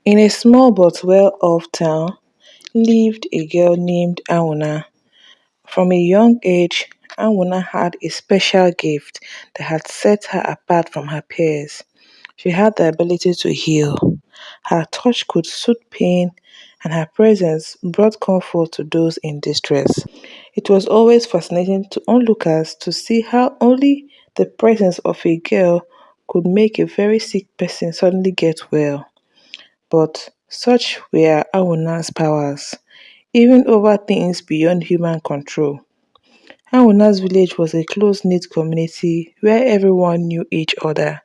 In a small but well-off town lived a girl named Auna. From a young age, Auna had a special gift that had set her apart from her peers. She had the ability to heal. Her touch could soothe pain, and her presence brought comfort to those in distress. It was always fascinating to onlookers to see how only the presence of a girl could make a very sick person suddenly get well. But such were Awuna's powers, even over things beyond human control. Awuna's village was a close-knit community where everyone knew each other.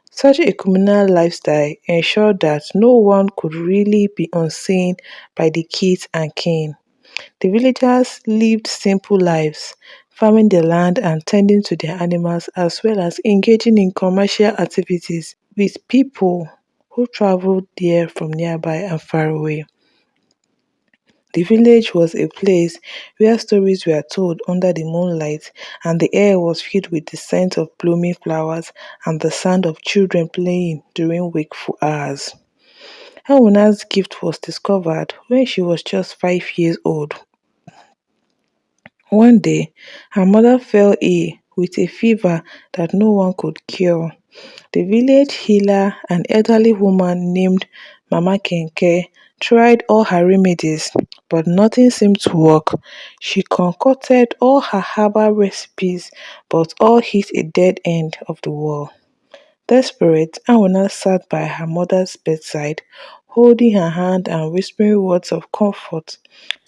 Such a communal lifestyle ensured that no one could really be unseen by the kids and kin. The villagers lived simple lives, farming their land and tending to their animals as well as engaging in commercial activities with people who traveled there from nearby and far away. The village was a place where stories were told under the moonlight, and the air was filled with the scent of blooming flowers and the sound of children playing during wakeful hours. Hawuna's gift was discovered when she was just 5 years old. One day, her mother fell ill with a fever that no one could cure. The village healer, an elderly woman named Mama Kenke, tried all her remedies, but nothing seemed to work. She concocted all her herbal recipes, but all hit a dead end of the wall. Desperate, Anna sat by her mother's bedside, holding her hand and whispering words of comfort.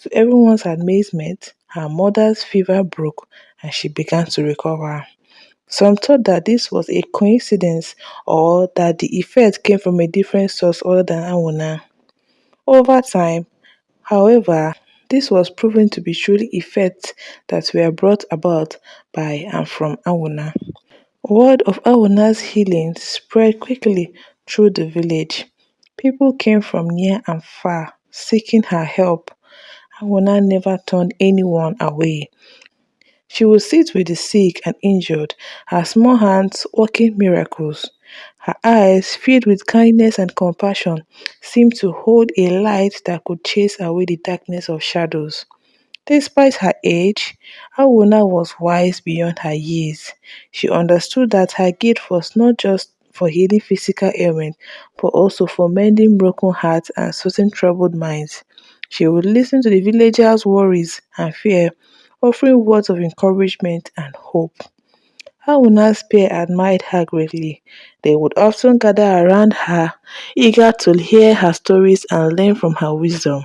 To everyone's amazement, her mother's fever broke and she began to recover. Some thought that this was a coincidence or that the effect came from a different source other than Awuna. Over time, however, this was proven to be truly effects that were brought about by and from Awuna. Word of Awuna's healing spread quickly through the village. People came from near and far seeking her help. Awuna never turned anyone away. She would sit with the sick and injured, her small hands working miracles. Her eyes, filled with kindness and compassion, seemed to hold a light that could chase away the darkness of shadows. Despite her age, Awuna was wise beyond her years. She understood that her gift was not just for healing physical ailments, but also for mending broken hearts and soothing troubled minds. She would listen to the villagers' worries and fear, offering words of encouragement and hope. Awuna's peers admired her greatly. They would often gather around her, eager to hear her stories and learn from her wisdom.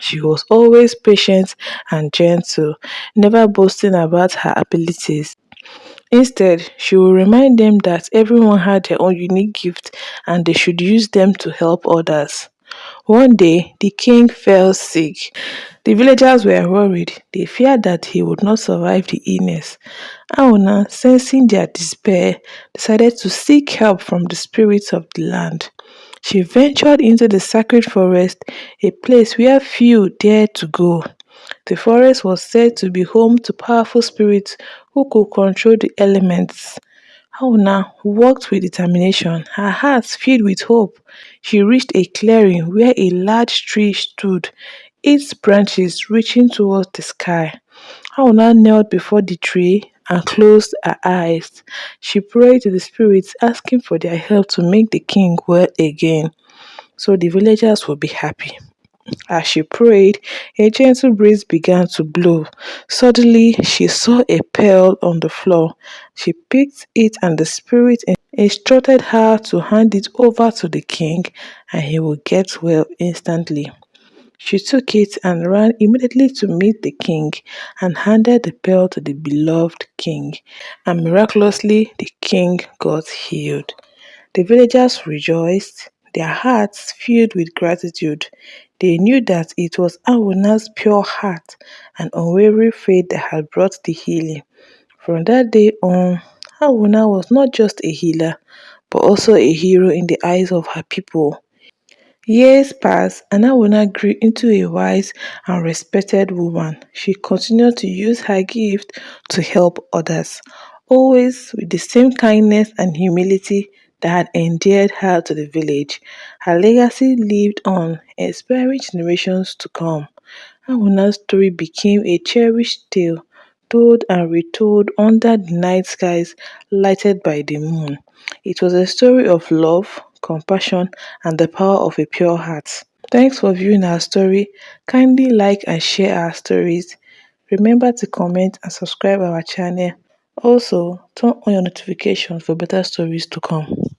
She was always patient and gentle, never boasting about her abilities. Instead, she would remind them that everyone had their own unique gift and they should use them to help others. One day, the king fell sick. The villagers were worried. They feared that he would not survive the illness. Auna, sensing their despair, decided to seek help from the spirits of the land. She ventured into the sacred forest, a place where few dared to go. The forest was said to be home to powerful spirits who could control the elements. Auna walked with determination, her heart filled with hope. She reached a clearing where a large tree stood, its branches reaching towards the sky. Auna knelt before the tree and closed her eyes. She prayed to the spirits, asking for their help to make the king well again, so the villagers would be happy. As she prayed, a gentle breeze began to blow. Suddenly, she saw a pearl on the floor. She picked it, and the spirit instructed her to hand it over to the king, and he would get well instantly. She took it and ran immediately to meet the king and handed the pearl to the beloved king. And miraculously, the king got healed. The villagers rejoiced, their hearts filled with gratitude. They knew that it was Awuna's pure heart and unwavering faith that had brought the healing. From that day on, Awuna was not just a healer, but also a hero in the eyes of her people. Years passed, and Awuna grew into a wise and respected woman. She continued to use her gift to help others, always with the same kindness and humility that had endeared her to the village. Her legacy lived on, inspiring generations to come. Amuna's story became a cherished tale, told and retold under the night skies lighted by the moon. It was a story of love, compassion, and the power of a pure heart. Thanks for viewing our story. Kindly like and share our stories. Remember to comment and subscribe our channel. Also, turn on your notifications for better stories to come.